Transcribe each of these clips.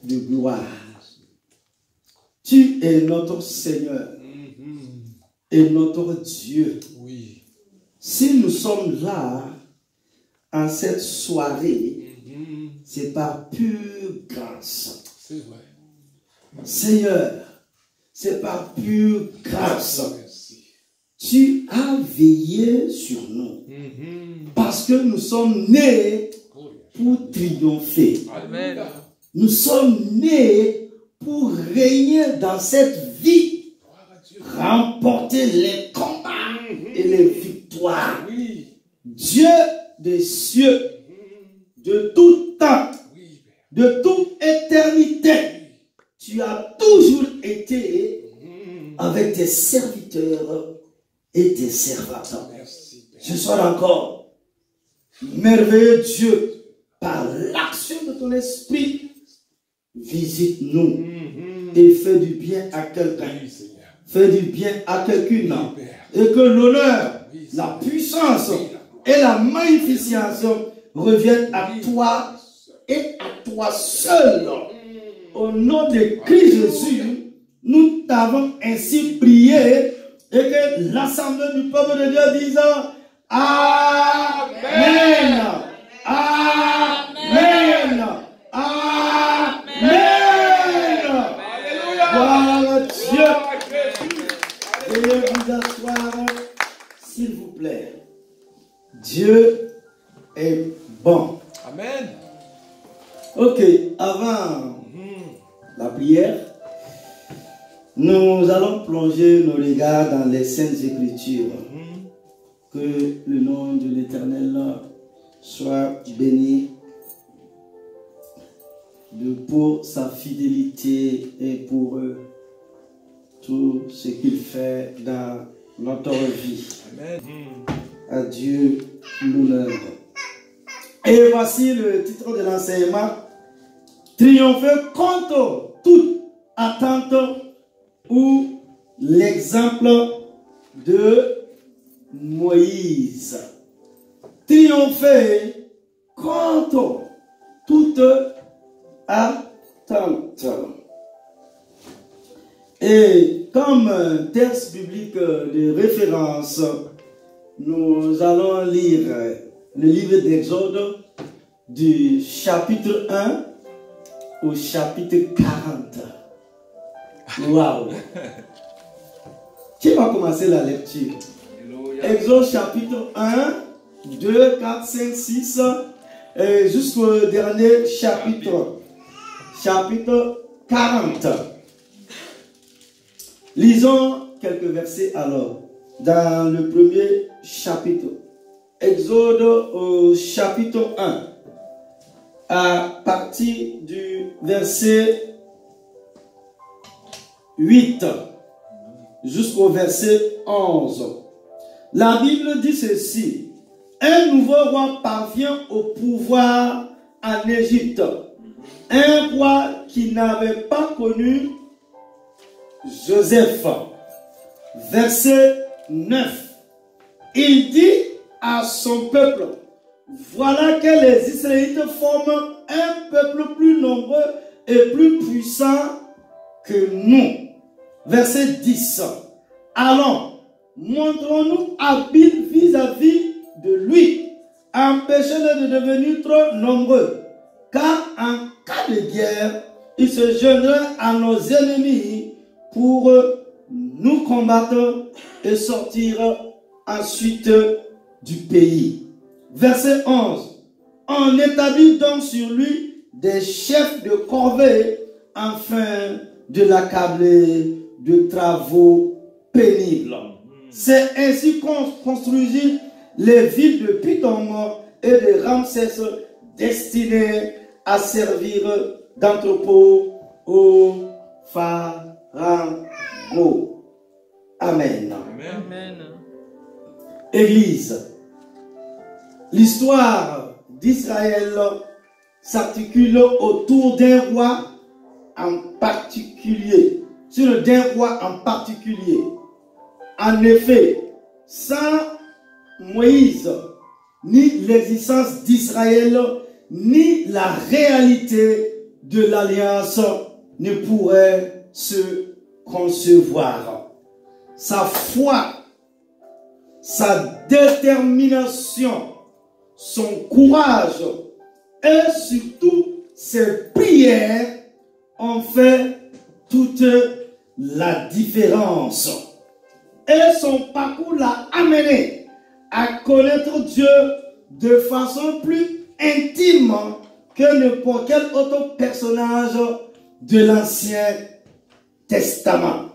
de gloire. Tu es notre Seigneur et notre Dieu. Oui. Si nous sommes là en cette soirée, c'est par pure grâce. C'est vrai. Seigneur, c'est par pure grâce. Merci. Tu as veillé sur nous parce que nous sommes nés pour triompher. Amen. Nous sommes nés pour régner dans cette vie, remporter les combats et les victoires. Oui. Dieu des cieux, de tout temps, de toute éternité, tu as toujours été avec tes serviteurs et tes servantes. Merci. Ce soir encore, merveilleux Dieu, par l'action de ton esprit, visite-nous et fais du bien à quelqu'un. Oui, Seigneur. Fais du bien à quelqu'une. Oui, Père. Et que l'honneur, Oui, la Seigneur. puissance Oui, et la magnificence reviennent à toi et à toi seul. Au nom de Christ Jésus, nous t'avons ainsi prié et que l'assemblée du peuple de Dieu dise Amen. Amen. Amen. Gloire à Dieu. Veuillez vous asseoir, s'il vous plaît. Dieu est bon. Amen. Ok, avant la prière, nous allons plonger nos regards dans les Saintes Écritures. Que le nom de l'Éternel soit béni pour sa fidélité et pour tout ce qu'il fait dans notre vie. Amen. À Dieu l'honneur. Et voici le titre de l'enseignement: Triompher contre toute attente ou l'exemple de Moïse. Triompher contre toute attente. Et comme texte biblique de référence, nous allons lire le livre d'Exode du chapitre 1 au chapitre 40. Waouh! Qui va commencer la lecture? Exode chapitre 1, 2, 4, 5, 6 jusqu'au dernier chapitre. Chapitre 40. Lisons quelques versets alors. Dans le premier chapitre. Exode au chapitre 1. À partir du verset 8 jusqu'au verset 11. La Bible dit ceci: un nouveau roi parvient au pouvoir en Égypte. Un roi qui n'avait pas connu Joseph. Verset 9. Il dit à son peuple: voilà que les Israélites forment un peuple plus nombreux et plus puissant que nous. Verset 10. Allons, montrons-nous habiles vis-à-vis de lui. Empêchez-le de devenir trop nombreux. Car en cas de guerre, il se joindrait à nos ennemis pour nous combattre et sortir ensuite du pays. Verset 11. On établit donc sur lui des chefs de corvée afin de l'accabler de travaux pénibles. C'est ainsi qu'on construisit les villes de Pithom et de Ramsès destinées à servir d'entrepôt au Pharaon. Amen. Amen. Église, l'histoire d'Israël s'articule autour d'un roi en particulier, d'un roi en particulier. En effet, sans Moïse, ni l'existence d'Israël, ni la réalité de l'alliance ne pourrait se concevoir. Sa foi, sa détermination, son courage et surtout ses prières ont fait toute la différence. Et son parcours l'a amené à connaître Dieu de façon plus intime que n'importe quel autre personnage de l'Ancien Testament.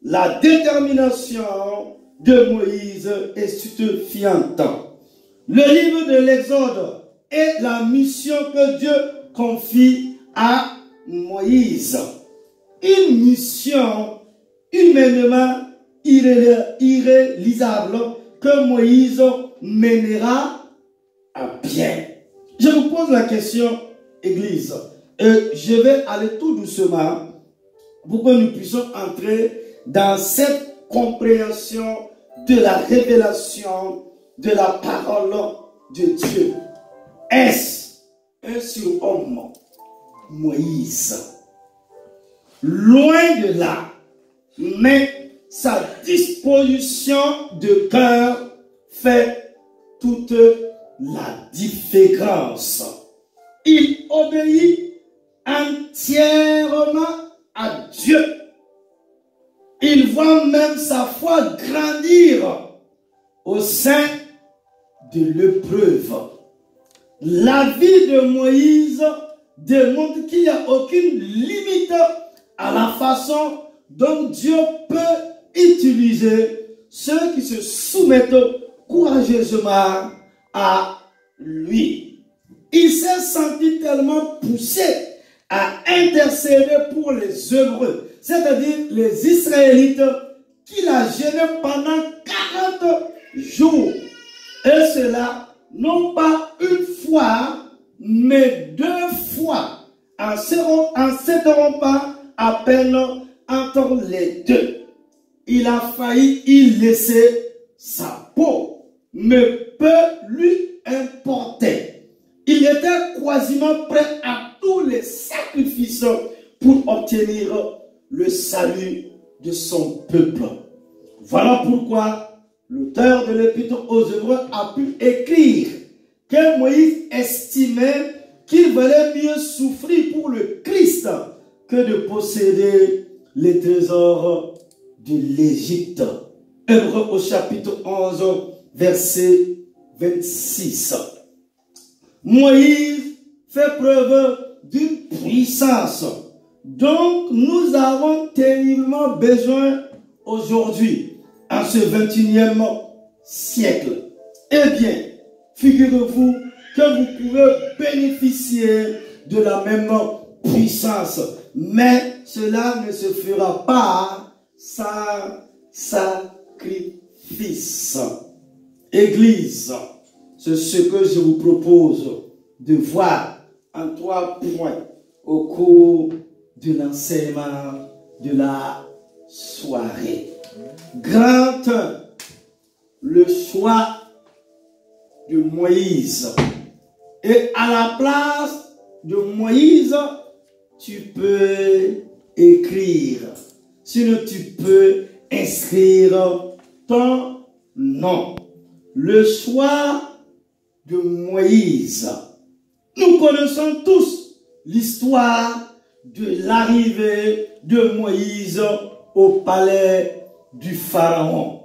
La détermination de Moïse est stupéfiante. Le livre de l'Exode est la mission que Dieu confie à Moïse. Une mission humainement irréalisable que Moïse mènera à bien. Je vous pose la question, Église, et je vais aller tout doucement pour que nous puissions entrer dans cette compréhension de la révélation de la parole de Dieu. Est-ce un surhomme, Moïse? Loin de là, mais sa disposition de cœur fait toute la différence. Il obéit entièrement à Dieu. Il voit même sa foi grandir au sein de l'épreuve. La vie de Moïse démontre qu'il n'y a aucune limite à la façon dont Dieu peut utiliser ceux qui se soumettent courageusement à lui. Il s'est senti tellement poussé à intercéder pour les Hébreux, c'est-à-dire les Israélites, qu'il a gêné pendant 40 jours. Et cela, non pas une fois, mais 2 fois, en s'interrompant à peine entre les deux. Il a failli y laisser sa peau, mais peu lui importait. Il était quasiment prêt à tous les sacrifices pour obtenir le salut de son peuple. Voilà pourquoi l'auteur de l'Épître aux Hébreux a pu écrire que Moïse estimait qu'il valait mieux souffrir pour le Christ que de posséder les trésors de l'Égypte. Hébreux au chapitre 11, verset 26. Moïse fait preuve d'une puissance dont nous avons terriblement besoin aujourd'hui, en ce 21e siècle. Eh bien, figurez-vous que vous pouvez bénéficier de la même puissance, mais cela ne se fera pas sans sacrifice. Église, c'est ce que je vous propose de voir en 3 points au cours de l'enseignement de la soirée. Grand 1, le choix de Moïse. Et à la place de Moïse, tu peux écrire. Sinon, tu peux inscrire ton nom. Le choix de Moïse. Nous connaissons tous l'histoire de l'arrivée de Moïse au palais du Pharaon.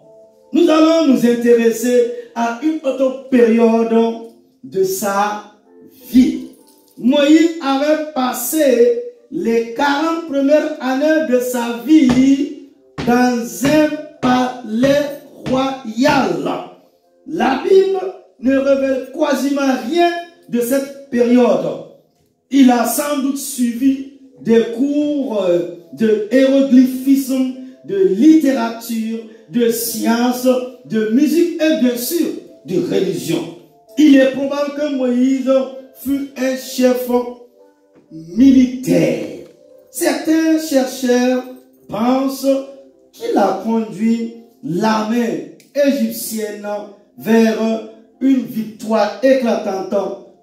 Nous allons nous intéresser à une autre période de sa vie. Moïse avait passé les 40 premières années de sa vie dans un palais royal. La Bible ne révèle quasiment rien de cette période. Il a sans doute suivi des cours de hiéroglyphisme, de littérature, de sciences, de musique et bien sûr de religion. Il est probable que Moïse fut un chef militaire. Certains chercheurs pensent qu'il a conduit l'armée égyptienne vers une victoire éclatante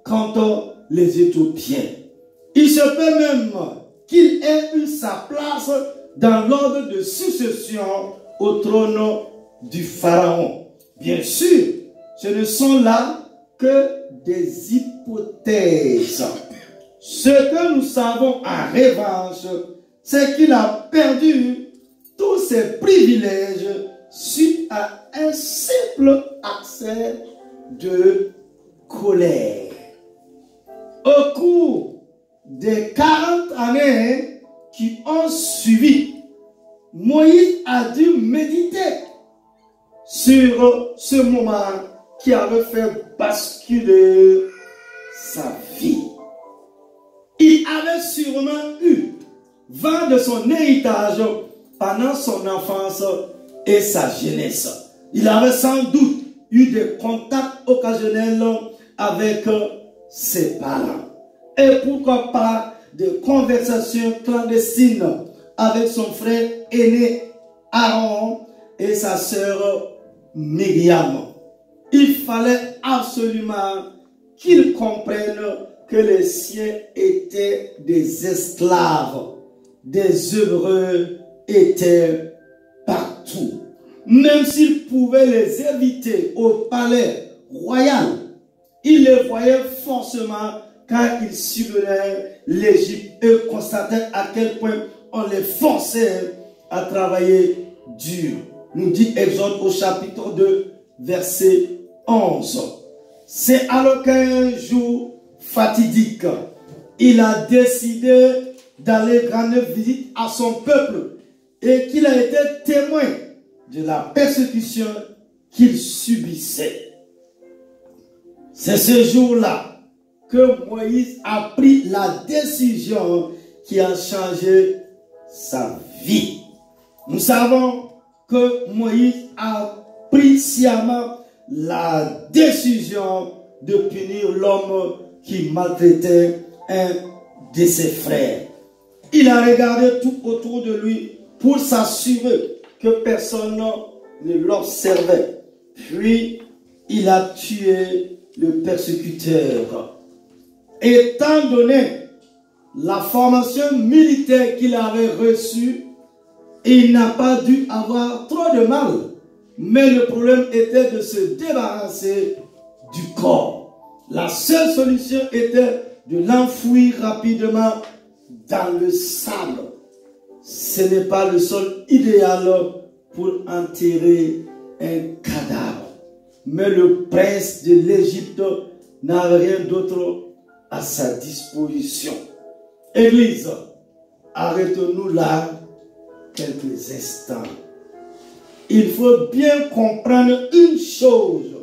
contre les Éthiopiens. Il se peut même qu'il ait eu sa place dans l'ordre de succession au trône du Pharaon. Bien sûr, ce ne sont là que des hypothèses. Ce que nous savons en revanche, c'est qu'il a perdu tous ses privilèges suite à un simple accès de colère. Au cours des 40 années qui ont suivi, Moïse a dû méditer sur ce moment qui avait fait basculer sa vie. Il avait sûrement eu vent de son héritage pendant son enfance et sa jeunesse. Il avait sans doute eu des contacts occasionnels avec ses parents. Et pourquoi pas des conversations clandestines avec son frère aîné Aaron et sa sœur Myriam. Il fallait absolument qu'il comprenne que les siens étaient des esclaves. Des Hébreux étaient partout. Même s'il pouvait les éviter au palais royal, il les voyait forcément quand ils sillonnaient l'Égypte et constataient à quel point on les forçait à travailler dur. Nous dit Exode au chapitre 2, verset 11. C'est alors qu'un jour fatidique, il a décidé d'aller rendre visite à son peuple et qu'il a été témoin de la persécution qu'il subissait. C'est ce jour-là que Moïse a pris la décision qui a changé sa vie. Nous savons que Moïse a pris sciemment la décision de punir l'homme qui maltraitait un de ses frères. Il a regardé tout autour de lui pour s'assurer que personne ne l'observait. Puis, il a tué le persécuteur. Étant donné la formation militaire qu'il avait reçue, il n'a pas dû avoir trop de mal. Mais le problème était de se débarrasser du corps. La seule solution était de l'enfouir rapidement dans le sable. Ce n'est pas le sol idéal pour enterrer un cadavre. Mais le prince de l'Égypte n'avait rien d'autre à sa disposition. Église, arrêtons-nous là quelques instants. Il faut bien comprendre une chose.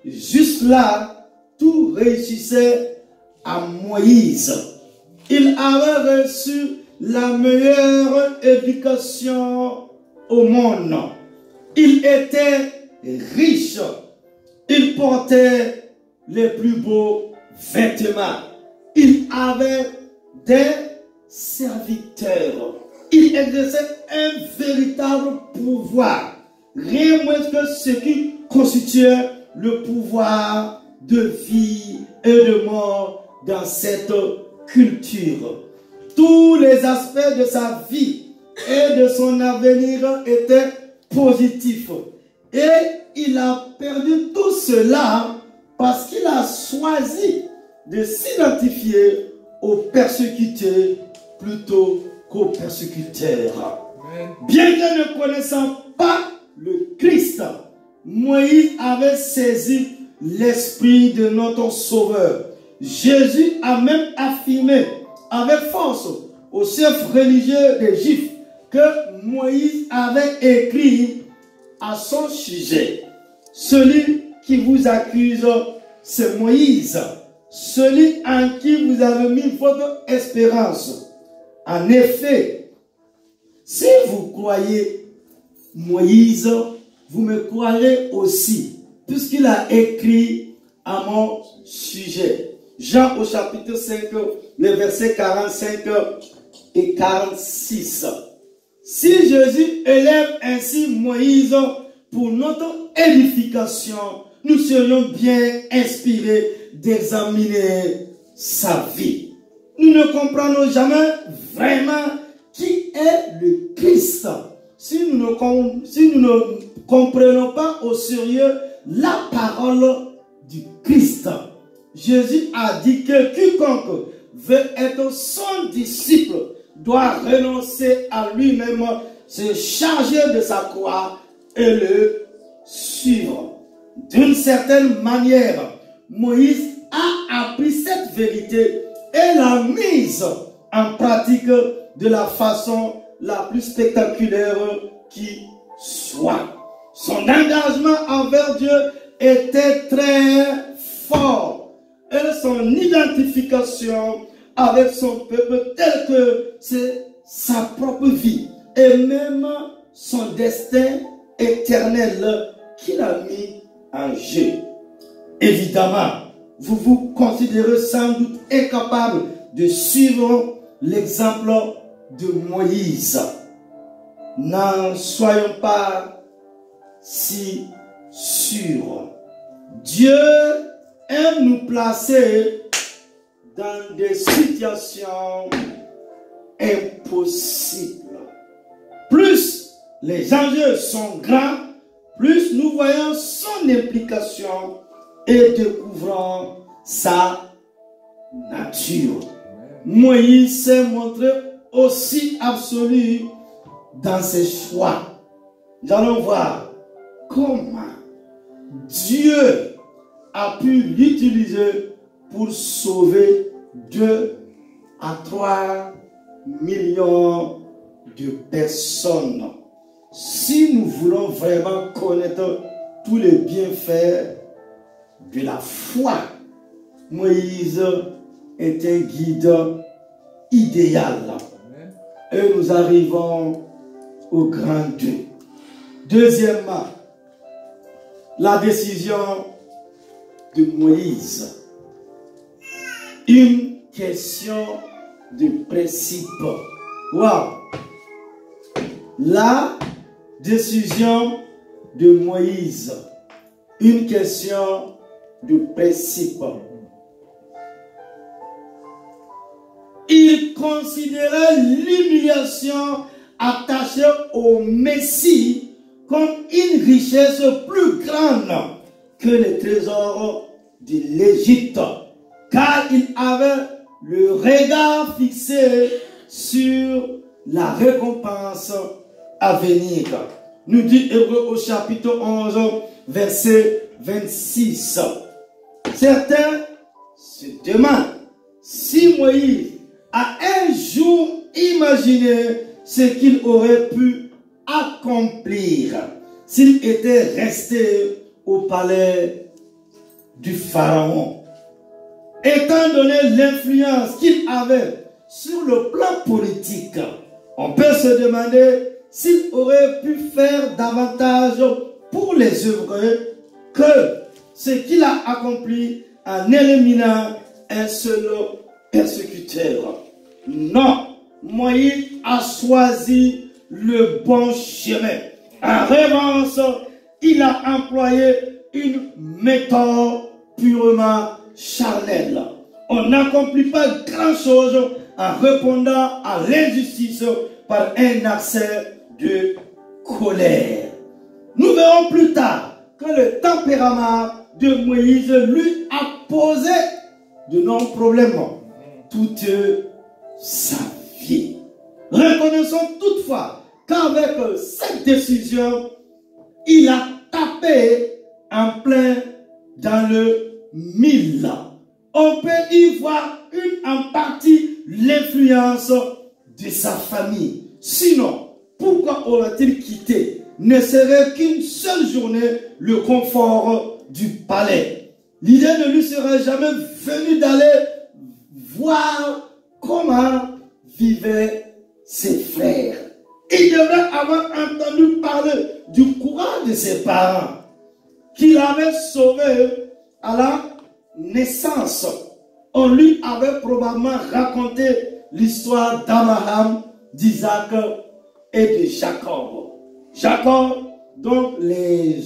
Juste là, tout réussissait à Moïse. Il avait reçu la meilleure éducation au monde. Il était riche. Il portait les plus beaux vêtements. Il avait des serviteurs. Il exerçait un véritable pouvoir. Rien moins que ce qui constituait le pouvoir de vie et de mort dans cette culture. Tous les aspects de sa vie et de son avenir étaient positifs. Et il a perdu tout cela parce qu'il a choisi de s'identifier aux persécutés plutôt qu'aux persécuteurs. Bien que ne connaissant pas le Christ, Moïse avait saisi l'esprit de notre Sauveur. Jésus a même affirmé avec force aux chefs religieux des Juifs que Moïse avait écrit à son sujet. Celui qui vous accuse, c'est Moïse, celui en qui vous avez mis votre espérance. En effet, si vous croyez Moïse, vous me croirez aussi, puisqu'il a écrit à mon sujet. Jean au chapitre 5, les versets 45 et 46. Si Jésus élève ainsi Moïse pour notre édification, nous serions bien inspirés d'examiner sa vie. nous ne comprenons jamais vraiment qui est le Christ. Si nous ne comprenons pas au sérieux la parole du Christ. Jésus a dit que quiconque veut être son disciple doit renoncer à lui-même, se charger de sa croix et le suivre. D'une certaine manière, Moïse a appris cette vérité et l'a mise en pratique de la façon la plus spectaculaire qui soit. Son engagement envers Dieu était très fort et son identification avec son peuple tel que c'est sa propre vie et même son destin éternel qu'il a mis en jeu. Évidemment, vous vous considérez sans doute incapable de suivre l'exemple de Moïse. N'en soyons pas si sûrs. Dieu aime nous placer dans des situations impossibles. Plus les enjeux sont grands, plus nous voyons son implication et découvrons sa nature. Moïse s'est montré aussi absolu dans ses choix. Nous allons voir comment Dieu a pu l'utiliser pour sauver 2 à 3 millions de personnes. Si nous voulons vraiment connaître tous les bienfaits de la foi, Moïse est un guide idéal. Et nous arrivons au grand 2. Deuxièmement, la décision de Moïse. Une question de principe. Wow! La décision de Moïse. Une question de principe. Il considérait l'humiliation attachée au Messie comme une richesse plus grande que les trésors de l'Égypte, car il avait le regard fixé sur la récompense à venir. Nous dit Hébreux au chapitre 11, verset 26. Certains se demandent si Moïse a un jour imaginé ce qu'il aurait pu accomplir s'il était resté au palais du Pharaon. Étant donné l'influence qu'il avait sur le plan politique, on peut se demander s'il aurait pu faire davantage pour les œuvres que ce qu'il a accompli en éliminant un seul persécuteur. Non, Moïse a choisi le bon chemin. En revanche, il a employé une méthode purement charnelle. On n'accomplit pas grand-chose en répondant à l'injustice par un accès de colère. Nous verrons plus tard que le tempérament de Moïse lui a posé de nombreux problèmes toute sa vie. Reconnaissons toutefois qu'avec cette décision, il a tapé en plein dans le mille. On peut y voir en partie l'influence de sa famille. Sinon, pourquoi aurait-il quitté ne serait qu'une seule journée le confort du palais? L'idée ne lui serait jamais venue d'aller voir comment vivaient ses frères. Il devrait avoir entendu parler du courage de ses parents qu'il avait sauvés à la naissance. On lui avait probablement raconté l'histoire d'Abraham, d'Isaac et de Jacob. Jacob, donc les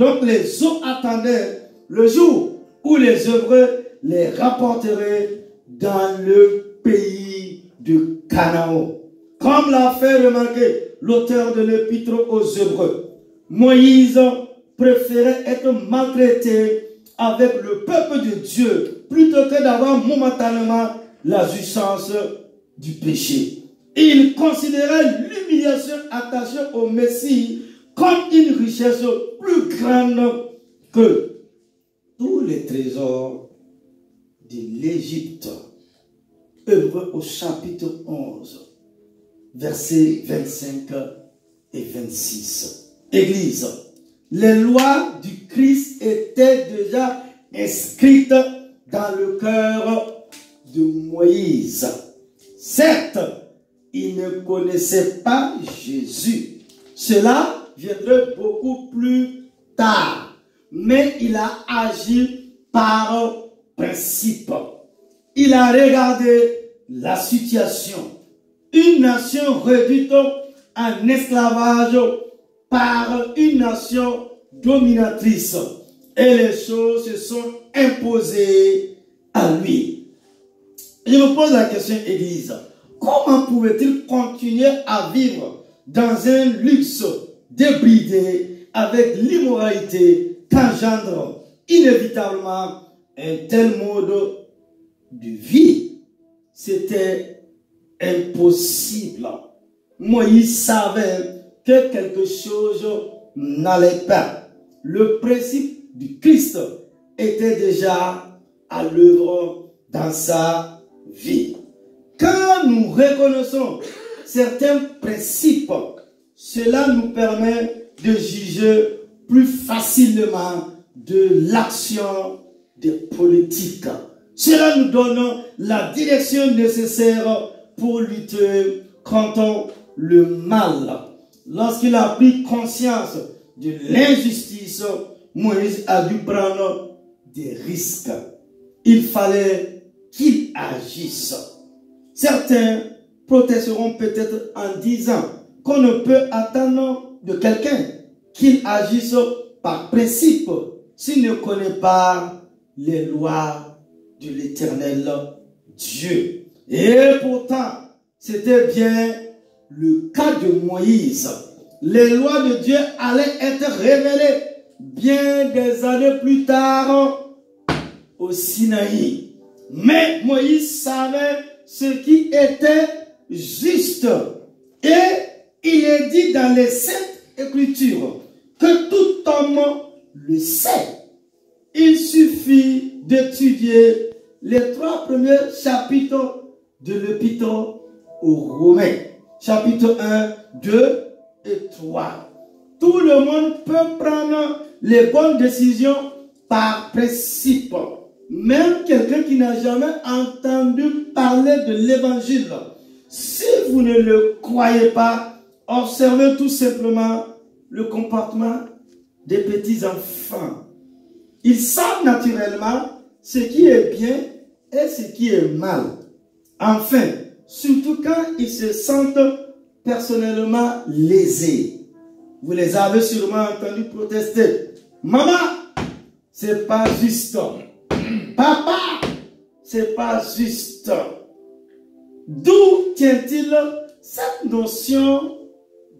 eaux attendaient le jour où les œuvres les rapporteraient dans le pays de Canaan. Comme l'a fait remarquer l'auteur de l'épître aux Hébreux, Moïse préférait être maltraité avec le peuple de Dieu plutôt que d'avoir momentanément la jouissance du péché. Il considérait l'humiliation attachée au Messie comme une richesse plus grande que tous les trésors de l'Égypte. Hébreux au chapitre 11, versets 25 et 26. Église, les lois du Christ étaient déjà inscrites dans le cœur de Moïse. Certes, il ne connaissait pas Jésus. Cela viendrait beaucoup plus tard. Mais il a agi par principe. Il a regardé la situation. Une nation réduite en esclavage par une nation dominatrice. Et les choses se sont imposées à lui. Je me pose la question, Église. Comment pouvait-il continuer à vivre dans un luxe débridé avec l'immoralité qu'engendre inévitablement un tel mode de vie? C'était impossible. Moïse savait que quelque chose n'allait pas. Le principe du Christ était déjà à l'œuvre dans sa vie. Quand nous reconnaissons certains principes, cela nous permet de juger plus facilement de l'action des politiques. Cela nous donne la direction nécessaire pour lutter contre le mal. Lorsqu'il a pris conscience de l'injustice, Moïse a dû prendre des risques. Il fallait qu'il agisse. Certains protesteront peut-être en disant qu'on ne peut attendre de quelqu'un qu'il agisse par principe s'il ne connaît pas les lois de l'Éternel Dieu. Et pourtant, c'était bien le cas de Moïse. Les lois de Dieu allaient être révélées bien des années plus tard au Sinaï. Mais Moïse savait ce qui était juste. Et il est dit dans les Saintes Écritures que tout homme le sait. Il suffit d'étudier les 3 premiers chapitres de l'Épître aux Romains. Chapitre 1, 2 et 3. Tout le monde peut prendre les bonnes décisions par principe. Même quelqu'un qui n'a jamais entendu parler de l'évangile. Si vous ne le croyez pas, observez tout simplement le comportement des petits enfants. Ils savent naturellement ce qui est bien et ce qui est mal. Enfin, surtout quand ils se sentent personnellement lésés. Vous les avez sûrement entendus protester. Maman, c'est pas juste. Papa, c'est pas juste. D'où tient-il cette notion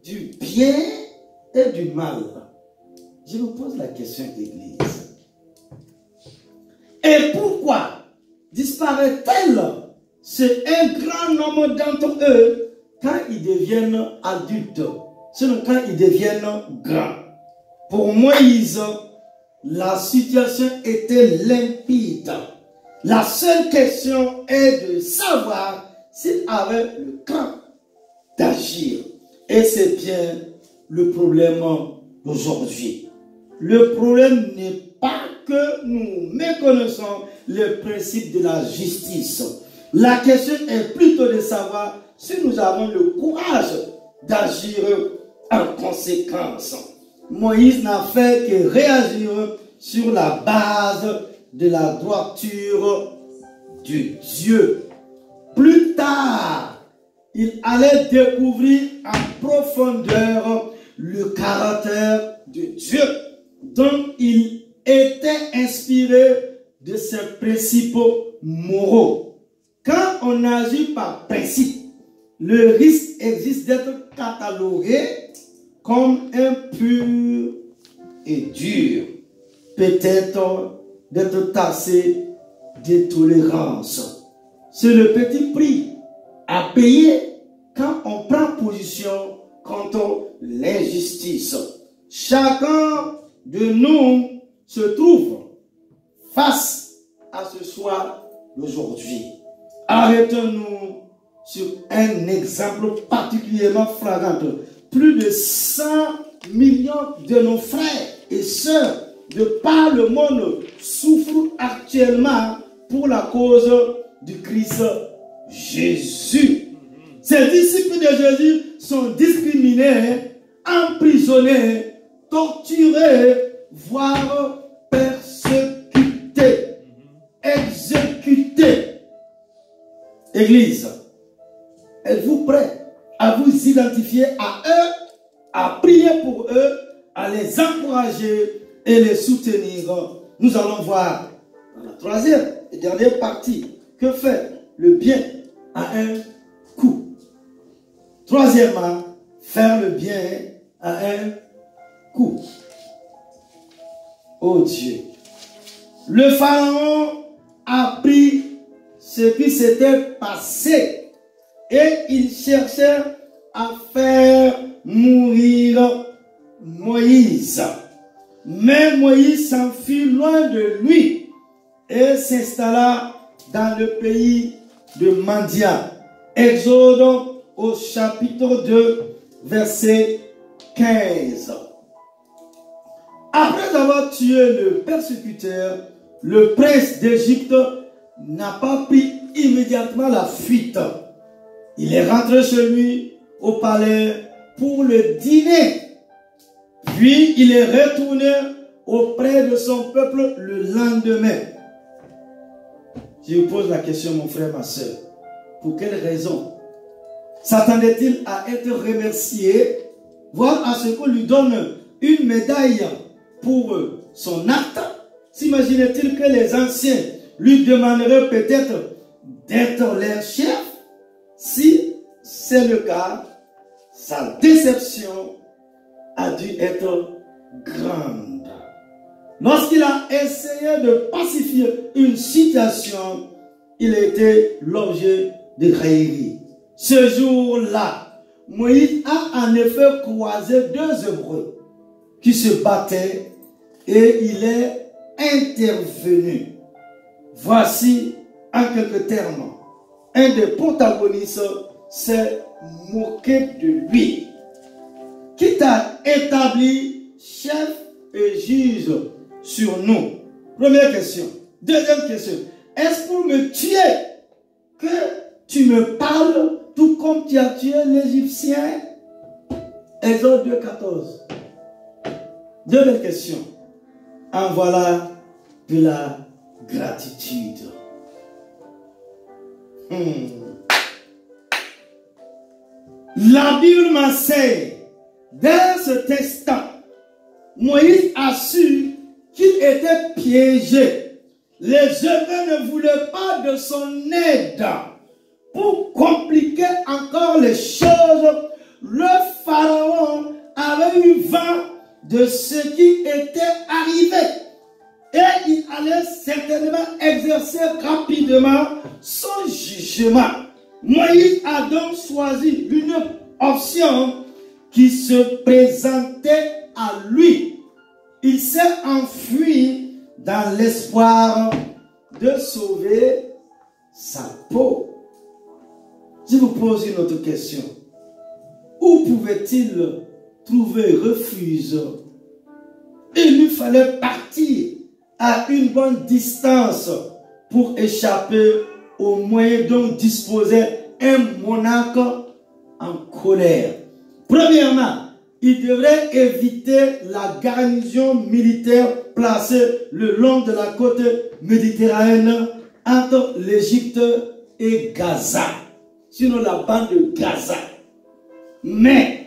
du bien et du mal? Je vous pose la question, Église. Et pourquoi disparaît-elle chez un grand nombre d'entre eux quand ils deviennent adultes, sinon quand ils deviennent grands? Pour Moïse, la situation était limpide. La seule question est de savoir s'il avait le cran d'agir. Et c'est bien le problème d'aujourd'hui. Le problème n'est pas que nous méconnaissons le principe de la justice. La question est plutôt de savoir si nous avons le courage d'agir en conséquence. Moïse n'a fait que réagir sur la base de la droiture de Dieu. Plus tard, il allait découvrir en profondeur le caractère de Dieu, dont il était inspiré de ses principes moraux. quand on agit par principe, le risque existe d'être catalogué comme impur et dur. Peut-être d'être tassé d'intolérance. C'est le petit prix à payer quand on prend position contre l'injustice. Chacun de nous se trouve face à ce soir d'aujourd'hui. Arrêtons-nous sur un exemple particulièrement flagrant. Plus de 100 millions de nos frères et sœurs de par le monde souffrent actuellement pour la cause du Christ Jésus. Ces disciples de Jésus sont discriminés, emprisonnés, torturés, voire persécutés, exécutés. Église, êtes-vous prêts à vous identifier à eux, à prier pour eux, à les encourager et les soutenir? Nous allons voir dans la troisième et dernière partie que fait le bien à un coup. Troisièmement, faire le bien à un coup. Oh Dieu, le Pharaon a pris ce qui s'était passé et il cherchait à faire mourir Moïse. Mais Moïse s'enfuit loin de lui et s'installa dans le pays de Mandia. Exode au chapitre 2, verset 15. Après avoir tué le persécuteur, le prince d'Égypte n'a pas pris immédiatement la fuite. Il est rentré chez lui au palais pour le dîner. Puis il est retourné auprès de son peuple le lendemain. Je vous pose la question, mon frère, ma soeur. Pour quelle raison s'attendait-il à être remercié, voire à ce qu'on lui donne une médaille pour son acte? S'imaginait-il que les anciens lui demanderaient peut-être d'être leur chef? Si c'est le cas, sa déception a dû être grande. Lorsqu'il a essayé de pacifier une situation, il était l'objet de raillerie. Ce jour-là, Moïse a en effet croisé deux Hébreux qui se battaient et il est intervenu. Voici en quelques termes, un des protagonistes s'est moqué de lui, qui t'a établi chef et juge sur nous. Première question. Deuxième question. Est-ce pour me tuer que tu me parles tout comme tu as tué l'Égyptien? Exode 2,14. Deuxième question. En voilà de la gratitude. La Bible m'enseigne, dans ce texte, Moïse a su qu'il était piégé. Les Hébreux ne voulaient pas de son aide. Pour compliquer encore les choses, le Pharaon avait eu vent de ce qui était arrivé. Et il allait certainement exercer rapidement son jugement. Moïse a donc choisi une option qui se présentait à lui. Il s'est enfui dans l'espoir de sauver sa peau. Je vous pose une autre question. Où pouvait-il trouver refuge? Il lui fallait partir à une bonne distance pour échapper aux moyens dont disposait un monarque en colère. Premièrement, il devrait éviter la garnison militaire placée le long de la côte méditerranéenne entre l'Égypte et Gaza, sinon la bande de Gaza. Mais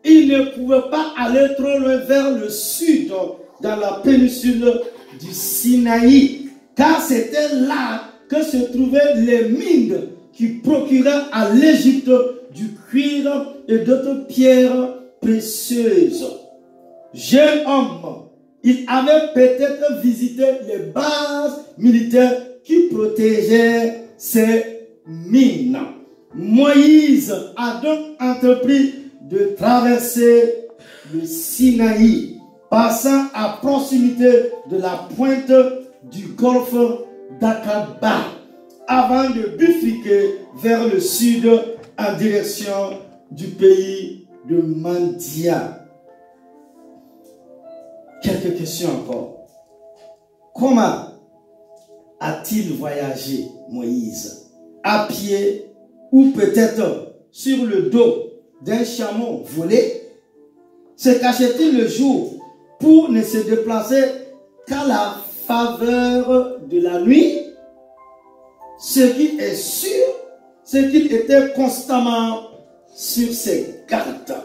il ne pouvait pas aller trop loin vers le sud, dans la péninsule du Sinaï, car c'était là que se trouvaient les mines qui procuraient à l'Égypte du cuir et d'autres pierres précieuses. Jeune homme, il avait peut-être visité les bases militaires qui protégeaient ces mines. Moïse a donc entrepris de traverser le Sinaï, passant à proximité de la pointe du golfe d'Aqaba, avant de bifurquer vers le sud en direction du pays de Mandia. Quelques questions encore. Comment a-t-il voyagé, Moïse? À pied ou peut-être sur le dos d'un chameau volé? Se cachait-il le jour pour ne se déplacer qu'à la faveur de la nuit? Ce qui est sûr, c'est qu'il était constamment sur ses gardes,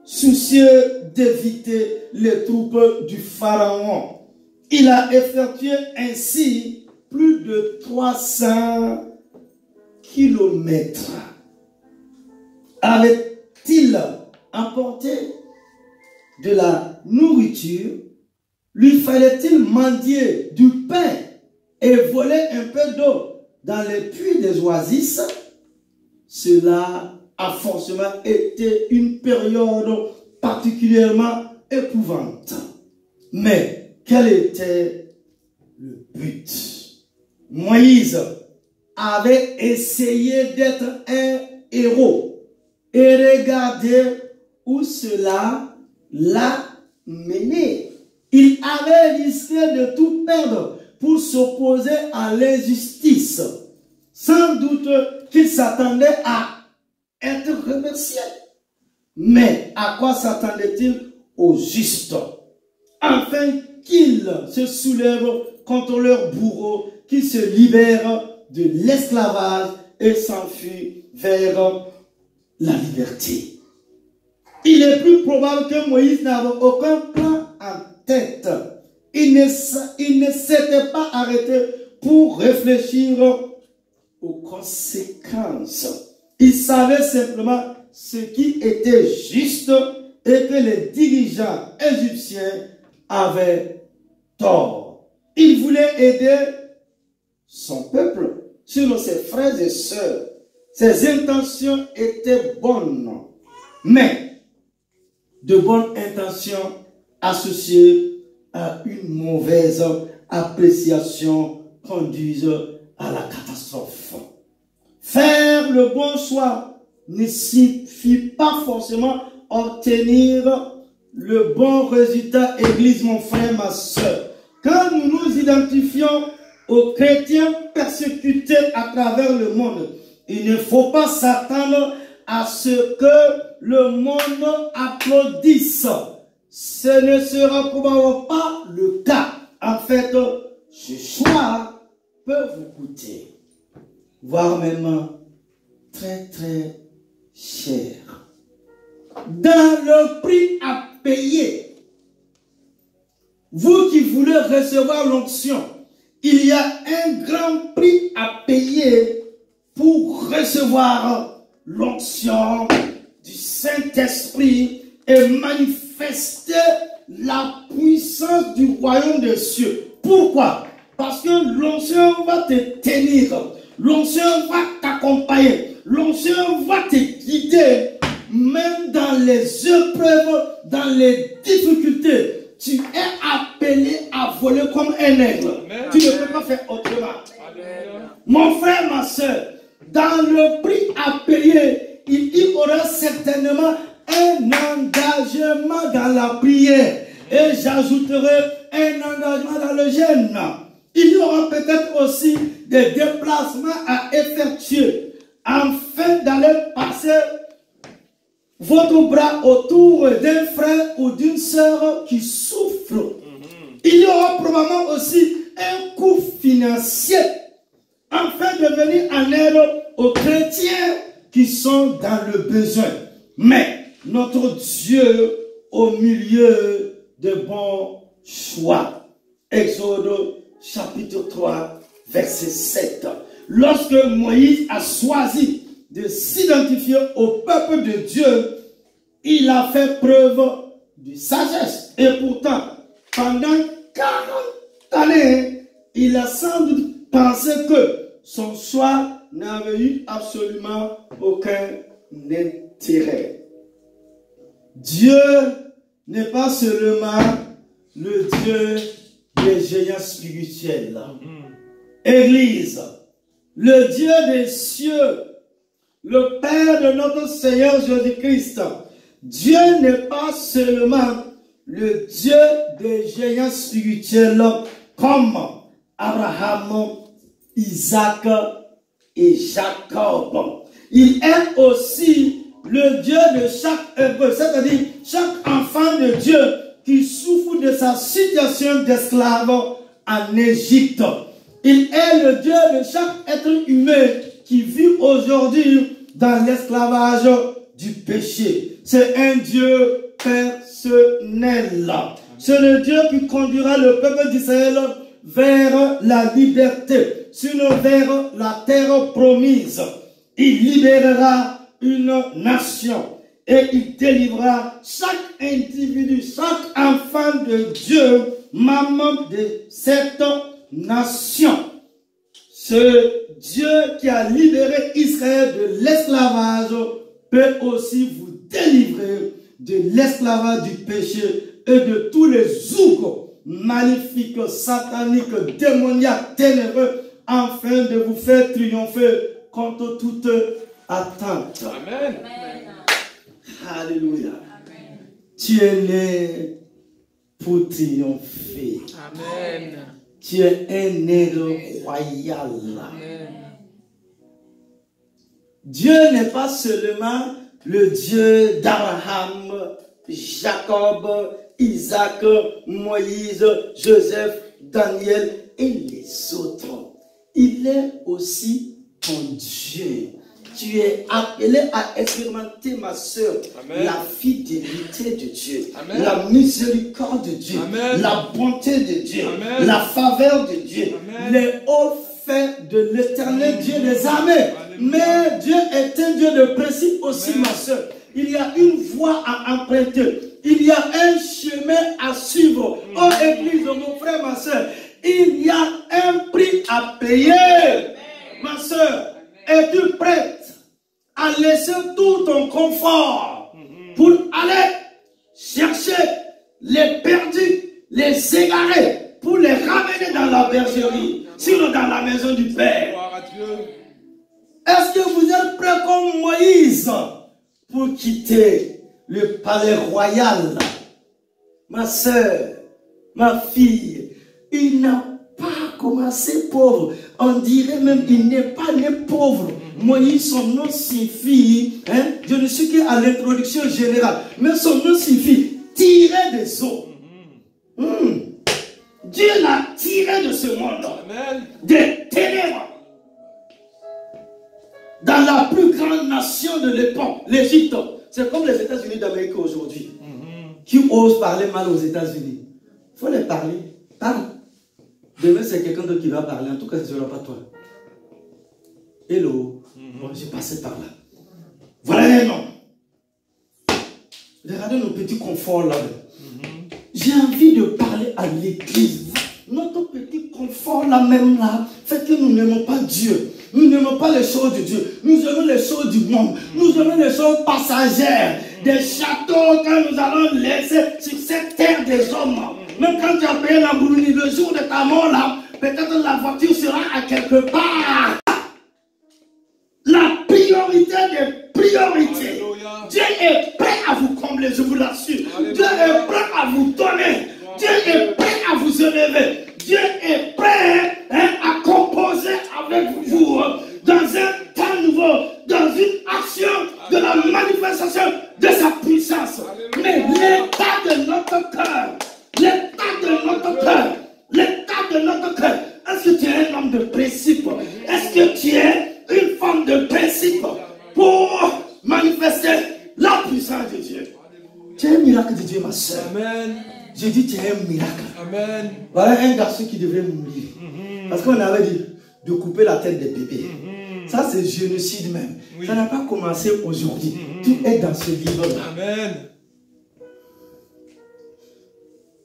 soucieux d'éviter les troupes du Pharaon. Il a effectué ainsi plus de 300 kilomètres. Avait-il emporté de la nourriture? Lui fallait-il mendier du pain et voler un peu d'eau dans les puits des oasis? Cela a forcément été une période particulièrement éprouvante. Mais quel était le but? Moïse avait essayé d'être un héros et regardez où cela l'a mené. Il avait risqué de tout perdre pour s'opposer à l'injustice. Sans doute qu'il s'attendait à être remercié. Mais à quoi s'attendait-il? Au juste. Afin qu'ils se soulèvent contre leur bourreau, qu'ils se libèrent de l'esclavage et s'enfuient vers la liberté. Il est plus probable que Moïse n'avait aucun plan en tête. Il ne s'était pas arrêté pour réfléchir aux conséquences. Il savait simplement ce qui était juste et que les dirigeants égyptiens avaient tort. Il voulait aider son peuple, selon ses frères et sœurs. Ses intentions étaient bonnes, mais de bonnes intentions associées à une mauvaise appréciation conduisent à la catastrophe. Faire le bon choix ne signifie pas forcément obtenir le bon résultat. Église, mon frère, ma soeur. Quand nous nous identifions aux chrétiens persécutés à travers le monde, il ne faut pas s'attendre à ce que le monde applaudisse. Ce ne sera probablement pas le cas. En fait, ce choix peut vous coûter, voire même très très cher. Dans le prix à payer, vous qui voulez recevoir l'onction, il y a un grand prix à payer pour recevoir l'onction du Saint-Esprit et manifester la puissance du royaume des cieux. Pourquoi? Parce que l'onction va te tenir, l'onction va t'accompagner, l'onction va te guider, même dans les épreuves, dans les difficultés. Tu es appelé à voler comme un aigle. Amen. Tu ne peux pas faire autrement. Amen. Mon frère, ma soeur, dans le prix à payer, il y aura certainement un engagement dans la prière. Et j'ajouterai un engagement dans le jeûne. Il y aura peut-être aussi des déplacements à effectuer afin d'aller passer votre bras autour d'un frère ou d'une sœur qui souffre. Il y aura probablement aussi un coût financier afin de venir en aide aux chrétiens qui sont dans le besoin. Mais notre Dieu au milieu de bons choix. Exode chapitre 3, verset 7. Lorsque Moïse a choisi de s'identifier au peuple de Dieu, il a fait preuve de sagesse. Et pourtant, pendant 40 années, il a sans doute pensé que son choix n'avait eu absolument aucun intérêt. Dieu n'est pas seulement le Dieu des géants spirituels. Église, le Dieu des cieux, le Père de notre Seigneur Jésus-Christ, Dieu n'est pas seulement le Dieu des géants spirituels comme Abraham, Isaac et Jacob. Il est aussi le Dieu de chaque hébreu, c'est-à-dire chaque enfant de Dieu qui souffre de sa situation d'esclave en Égypte. Il est le Dieu de chaque être humain qui vit aujourd'hui dans l'esclavage du péché. C'est un Dieu personnel. C'est le Dieu qui conduira le peuple d'Israël vers la liberté, sinon vers la terre promise. Il libérera une nation et il délivrera chaque individu, chaque enfant de Dieu, membre de cette nation. Ce Dieu qui a libéré Israël de l'esclavage peut aussi vous délivrer de l'esclavage du péché et de tous les jougs maléfiques, sataniques, démoniaques, ténébreux, afin de vous faire triompher contre toute attente. Amen. Alléluia. Amen. Tu es né pour triompher. Amen. Tu es un aigle royal. Amen. Dieu n'est pas seulement le Dieu d'Abraham, Jacob, Isaac, Moïse, Joseph, Daniel et les autres. Il est aussi ton Dieu. Tu es appelé à expérimenter, ma soeur, la fidélité de Dieu, Amen. La miséricorde de Dieu, Amen. La bonté de Dieu, Amen. La faveur de Dieu, Amen. Les hauts faits de l'éternel Dieu des armées. Mais Dieu est un Dieu de principe aussi, Amen. Ma soeur. Il y a une voie à emprunter. Il y a un chemin à suivre. Oh Église, mon frère, ma soeur, il y a un prix à payer. Amen. Ma soeur, es-tu prête à laisser tout ton confort pour aller chercher les perdus, les égarés, pour les ramener dans la bergerie, sinon dans la maison du Père? Est-ce que vous êtes prêts comme Moïse pour quitter le palais royal? Ma soeur, ma fille, il n'a pas commencé pauvre. On dirait même qu'il n'est pas né pauvre. Moïse, son nom signifie, je ne suis qu'à l'introduction générale, mais son nom signifie tirer des eaux. Dieu l'a tiré de ce monde, des ténèbres, dans la plus grande nation de l'époque, l'Égypte. C'est comme les États-Unis d'Amérique aujourd'hui, qui osent parler mal aux États-Unis. Il faut les parler. Parle. Demain, c'est quelqu'un d'autre qui va parler. En tout cas, ce ne sera pas toi. Hello. Bon, j'ai passé par là. Voilà un nom. Regardez nos petits conforts là. J'ai envie de parler à l'église. Notre petit confort là même là fait que nous n'aimons pas Dieu. Nous n'aimons pas les choses de Dieu. Nous aimons les choses du monde. Nous aimons les choses passagères. Des châteaux que nous allons laisser sur cette terre des hommes. Même quand tu as payé la Lamborghini, le jour de ta mort là, peut-être la voiture sera à quelque part. La priorité des priorités. Alléluia. Dieu est prêt à vous combler, je vous l'assure. Dieu est prêt à vous donner. Dieu est prêt à vous élever. Dieu est prêt à composer avec vous dans un temps nouveau, dans une action de la manifestation de sa puissance. Mais l'état de notre cœur, est-ce que tu es un homme de principe? Est-ce que tu es une femme de principe pour manifester la puissance de Dieu? Tu es un miracle de Dieu, ma soeur. Amen. J'ai dit tu es un miracle. Amen. Voilà un garçon qui devrait mourir. Parce qu'on avait dit, de couper la tête des bébés. Ça, c'est génocide même. Oui. Ça n'a pas commencé aujourd'hui. Tout est dans ce livre-là. Amen.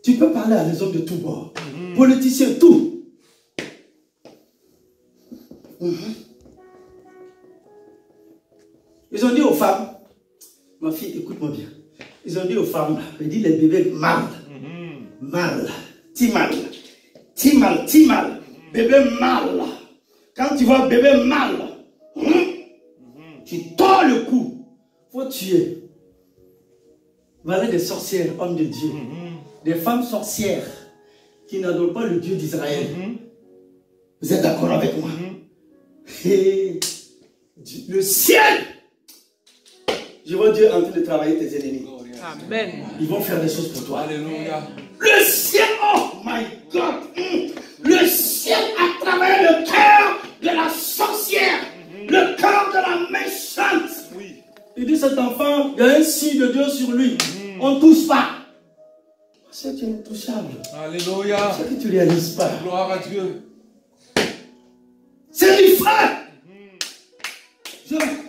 Tu peux parler à des hommes de tous bords. Politiciens, tout. Ils ont dit aux femmes, ma fille, écoute-moi bien. Ils ont dit aux femmes, ils disent les bébés mal. Mal. Timal. Timal, timal. Bébé mal. Quand tu vois bébé mal, tu tords le cou. Faut tuer. Voilà des sorcières, hommes de Dieu. Des femmes sorcières qui n'adorent pas le Dieu d'Israël. Vous êtes d'accord avec moi? Et le ciel, je vois Dieu en train de travailler tes ennemis. Amen. Ils vont faire des choses pour toi. Alléluia. Le ciel, oh my God, le ciel a travaillé le cœur de la sorcière, le cœur de la méchante. Oui. Il dit cet enfant, il y a un signe de Dieu sur lui. On ne touche pas. C'est intouchable. Alléluia. C'est que tu ne réalises pas. Gloire à Dieu. C'est du feu.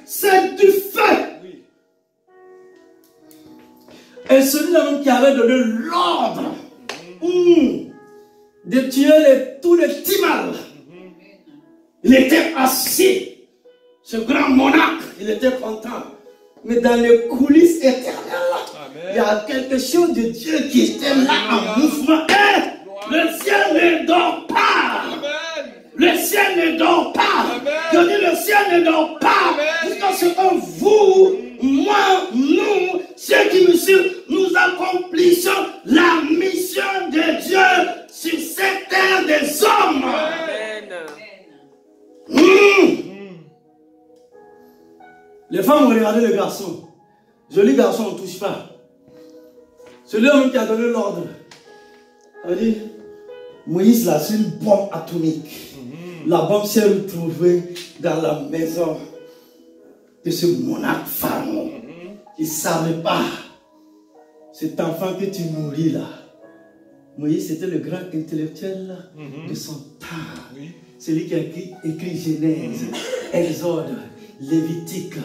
C'est du feu. Oui. Et celui-là qui avait donné l'ordre de tuer tous les timals, il était assis. Ce grand monarque, il était content. Mais dans les coulisses éternelles, il y a quelque chose de Dieu qui était là en mouvement. Le ciel ne dort pas. Amen. Le ciel ne dort pas. Amen. Je dis le ciel ne dort pas. Jusqu'à ce que vous, moi, nous, ceux qui nous suivent, nous accomplissons la mission de Dieu sur cette terre des hommes. Les femmes ont regardé le garçon. Joli garçon, on ne touche pas. Celui-là qui a donné l'ordre. Elle dit, Moïse là, c'est une bombe atomique. La bombe s'est retrouvée dans la maison de ce monarque pharaon. Il ne savait pas. Cet enfant que tu nourris là. Moïse, c'était le grand intellectuel de son temps. Oui. Celui qui a écrit Genèse, Exode, Lévitique,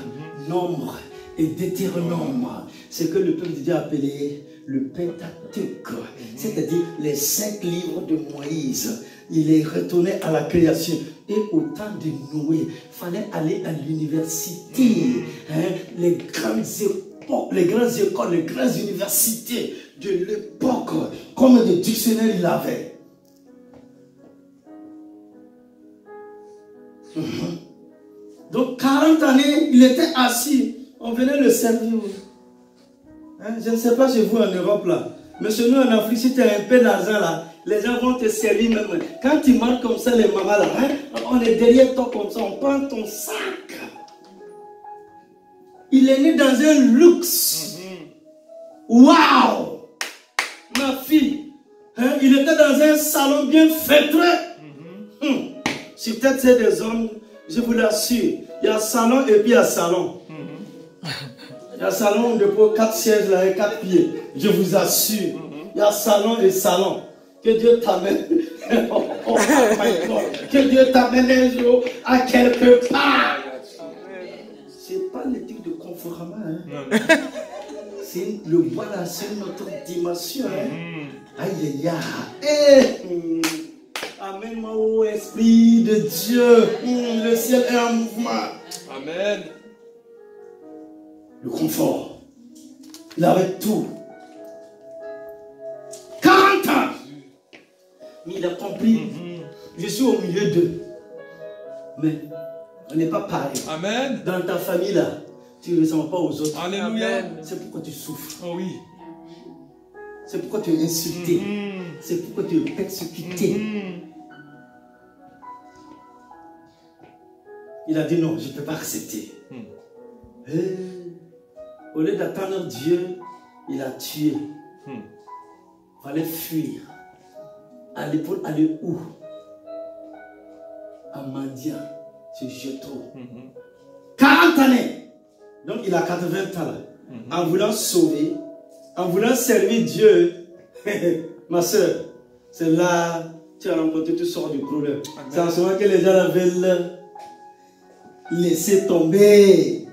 Nombre et Deutéronome. Ce que le peuple de Dieu a appelé le Pentateuque. C'est-à-dire les 5 livres de Moïse. Il est retourné à la création. Et au temps de Noé, il fallait aller à l'université. Les grandes époques, les grandes écoles, les grandes universités de l'époque, comme des dictionnaires il avait. Donc 40 années, il était assis. On venait le servir. Je ne sais pas chez vous en Europe là. Mais chez nous en Afrique, si tu as un peu d'argent là, les gens vont te servir même. Quand tu marches comme ça, les mamans là, on est derrière toi comme ça, on prend ton sac. Il est né dans un luxe. Waouh! Ma fille, il était dans un salon bien feutré. Sur tête, c'est des hommes, je vous l'assure. Il y a salon et puis il y a salon. Il y a salon de 4 sièges là et 4 pieds. Je vous assure. Il y a salon et salon. Que Dieu t'amène. Oh my God. Que Dieu t'amène un jour à quelque part. C'est pas le truc de confortement. C'est le voilà, c'est notre dimension. Aïe aïe aïe. Amène-moi au Esprit de Dieu. Le ciel est en mouvement. Amen. Le confort. Il avait tout. 40 ans. Mais il a compris. Je suis au milieu d'eux. Mais on n'est pas pareil. Amen. Dans ta famille là, tu ne ressembles pas aux autres. Alléluia. C'est pourquoi tu souffres. Oh oui. C'est pourquoi tu es insulté. C'est pourquoi tu es persécuté. Il a dit non, je ne peux pas accepter. Au lieu d'attendre Dieu, il a tué. Il fallait fuir. Aller pour aller où? À Mandia, c'est Jétro. 40 années. Donc il a 80 ans là. En voulant sauver, en voulant servir Dieu, ma soeur, c'est là tu as rencontré toutes sortes de problèmes. Amen. C'est en ce moment que les gens veulent laisser tomber.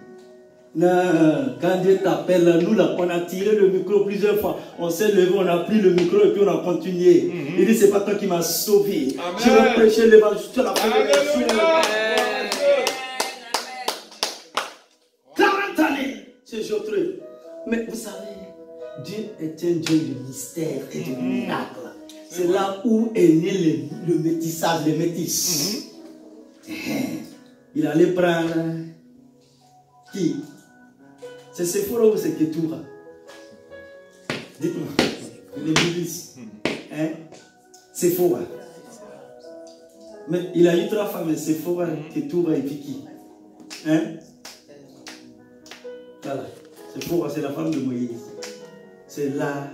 Non, quand Dieu t'appelle, nous là, on a tiré le micro plusieurs fois. On s'est levé, on a pris le micro et puis on a continué. Il dit, c'est pas toi qui m'as sauvé. Amen. Je vais prêcher l'évangile. Tu as la Alléluia. 40 années, c'est Josué. Mais vous savez, Dieu est un Dieu de mystère et de miracles. C'est là où est né le métissage, les métis. Il allait prendre qui? C'est Sephora ou c'est Ketura? Dites-moi. Les milices. Hein? Sephora. Mais il a eu 3 femmes, Sephora, Ketura et Vicky. Hein? Voilà. Sephora, c'est la femme de Moïse. C'est là.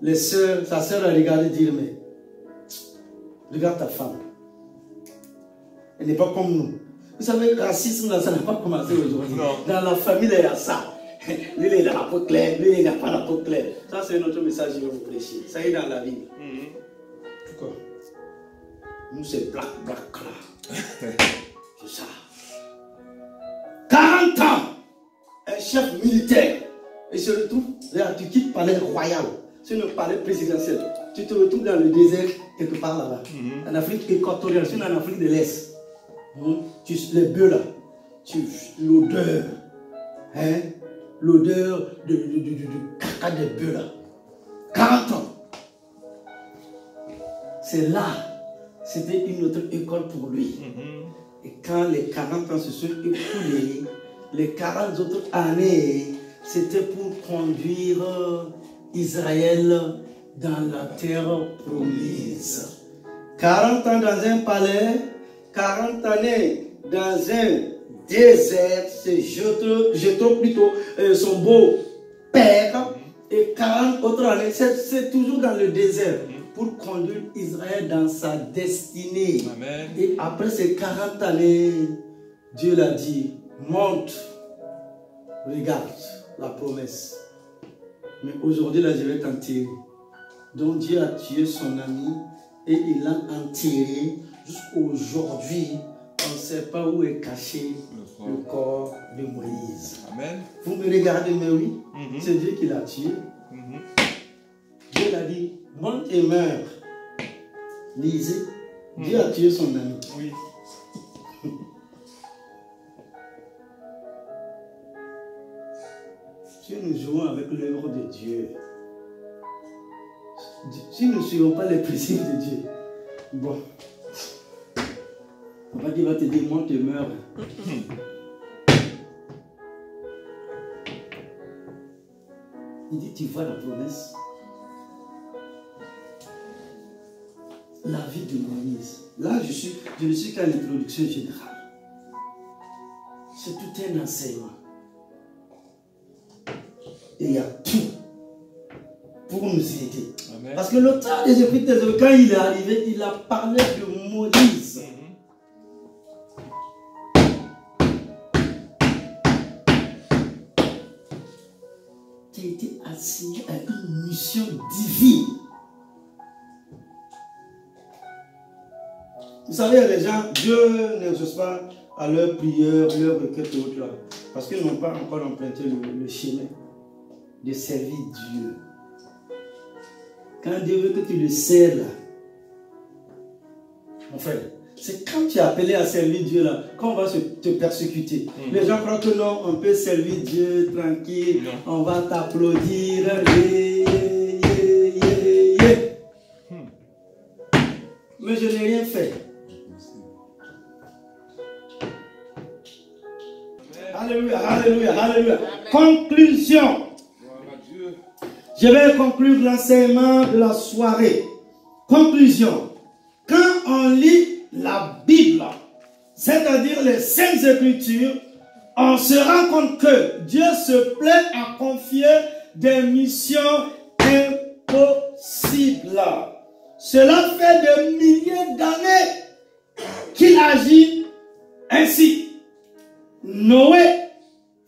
Les sœurs, sa sœur a regardé et dit, mais regarde ta femme. Elle n'est pas comme nous. Vous savez, le racisme, là, ça n'a pas commencé aujourd'hui. Dans la famille, il y a ça. Lui, il a la peau claire, lui, il n'a pas la peau claire. Ça, c'est notre message que je vais vous prêcher. Ça y est dans la Bible. Pourquoi? Nous, c'est black, là. C'est ça. 40 ans, un chef militaire. Et se retrouve, là, tu quittes le palais royal, sur le palais présidentiel. Tu te retrouves dans le désert, quelque part là-bas. En Afrique équatoriale, sur en Afrique de l'Est. Les bœufs là, l'odeur, hein, l'odeur du caca des bœufs là. 40 ans. C'est là, c'était une autre école pour lui. Et quand les 40 ans se sont écoulés, les 40 autres années, c'était pour conduire Israël dans la terre promise. 40 ans dans un palais, 40 années dans un désert, c'est Jéthro plutôt, son beau-père, et 40 autres années, c'est toujours dans le désert, pour conduire Israël dans sa destinée. Amen. Et après ces 40 années, Dieu l'a dit, monte, regarde la promesse. Mais aujourd'hui, là, je vais t'enterrer. Donc Dieu a tué son ami et il l'a enterré. Jusqu'aujourd'hui, on ne sait pas où est caché le corps de Moïse. Amen. Vous me regardez, mais oui, c'est Dieu qui l'a tué. Dieu l'a dit, monte et meurs. Lisez, Dieu a tué son ami. Oui. Si nous jouons avec l'œuvre de Dieu, si nous ne suivons pas les principes de Dieu, bon, papa qui va te dire, monte et meurs. Il dit, tu vois la promesse? La vie de Moïse. Là, je ne suis qu'à l'introduction générale. C'est tout un enseignement. Et il y a tout pour nous aider. Amen. Parce que l'auteur des Épîtres, quand il est arrivé, il a parlé de Moïse. Qui a été assigné à une mission divine. Vous savez, il y a des gens, Dieu n'exauce pas à leur prière, leur requête et autres là. Parce qu'ils n'ont pas encore emprunté le chemin de servir Dieu. Quand Dieu veut que tu le sers là, mon frère, c'est quand tu es appelé à servir Dieu là, qu'on va te persécuter. Les gens croient que non, on peut servir Dieu tranquille, on va t'applaudir. Mais je n'ai rien fait. Alléluia, alléluia, alléluia. Conclusion. Je vais conclure l'enseignement de la soirée. Conclusion. Quand on lit la Bible, c'est-à-dire les Saintes Écritures, on se rend compte que Dieu se plaît à confier des missions impossibles. Cela fait des milliers d'années qu'il agit ainsi. Noé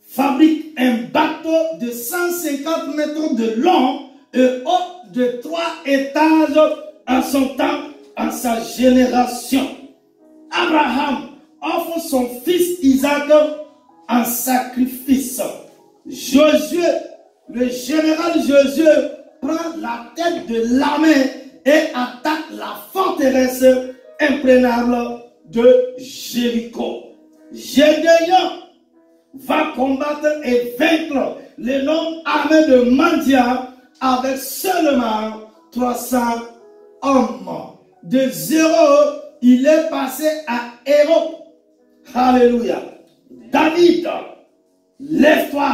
fabrique un bateau de 150 mètres de long et haut de 3 étages en son temps en sa génération. Abraham offre son fils Isaac en sacrifice. Josué, le général Josué, prend la tête de l'armée et attaque la forteresse imprenable de Jéricho. Gédéon va combattre et vaincre l'énorme armée de Mandia avec seulement 300 hommes. De 0, il est passé à héros. Alléluia. David, lève-toi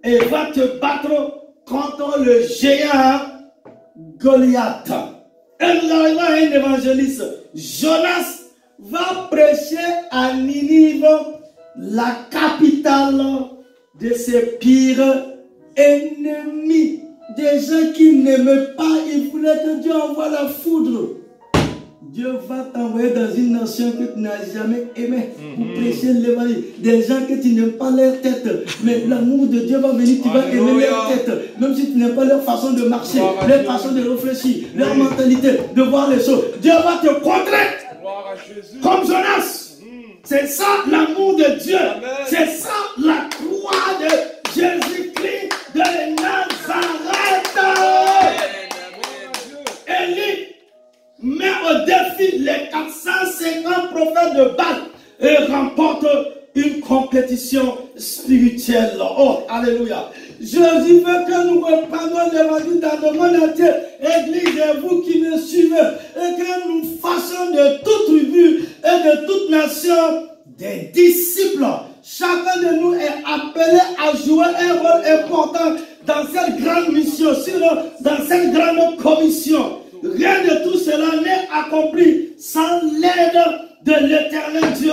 et va te battre contre le géant Goliath. Et nous arrivons à un évangéliste. Jonas va prêcher à Ninive, la capitale de ses pires ennemis. Des gens qui n'aimaient pas, ils voulaient que Dieu envoie la foudre. Dieu va t'envoyer dans une nation que tu n'as jamais aimée pour prêcher l'évangile. Des gens que tu n'aimes pas leur tête. Mais l'amour de Dieu va venir, tu vas aimer leur tête. Même si tu n'aimes pas leur façon de marcher, leur façon de réfléchir, leur mentalité, de voir les choses. Dieu va te contrer. Comme Jonas. C'est ça l'amour de Dieu. C'est ça la croix de Jésus-Christ de Nazareth. Élie met au défi les 450 prophètes de Baal et remporte une compétition spirituelle. Oh, alléluia. Jésus veut que nous reprenions l'évangile dans le monde entier. Église, et vous qui me suivez, et que nous fassions de toute tribu et de toute nation des disciples. Chacun de nous est appelé à jouer un rôle important dans cette grande mission, dans cette grande commission. Rien de tout cela n'est accompli sans l'aide de l'éternel Dieu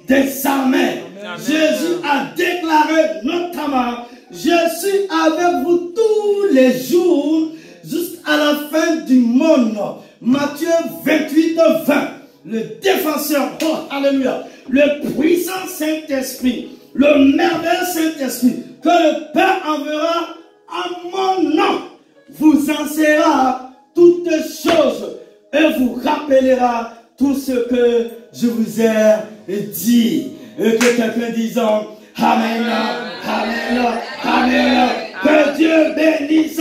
des armées. Jésus a déclaré notamment: je suis avec vous tous les jours jusqu'à la fin du monde. Matthieu 28, 20. Le défenseur, oh alléluia, le puissant Saint-Esprit, le merveilleux Saint-Esprit que le Père enverra en mon nom, vous enseignera toutes choses et vous rappellera tout ce que je vous ai dit. Et que quelqu'un disant Amen, Amen, Amen. Que Dieu bénisse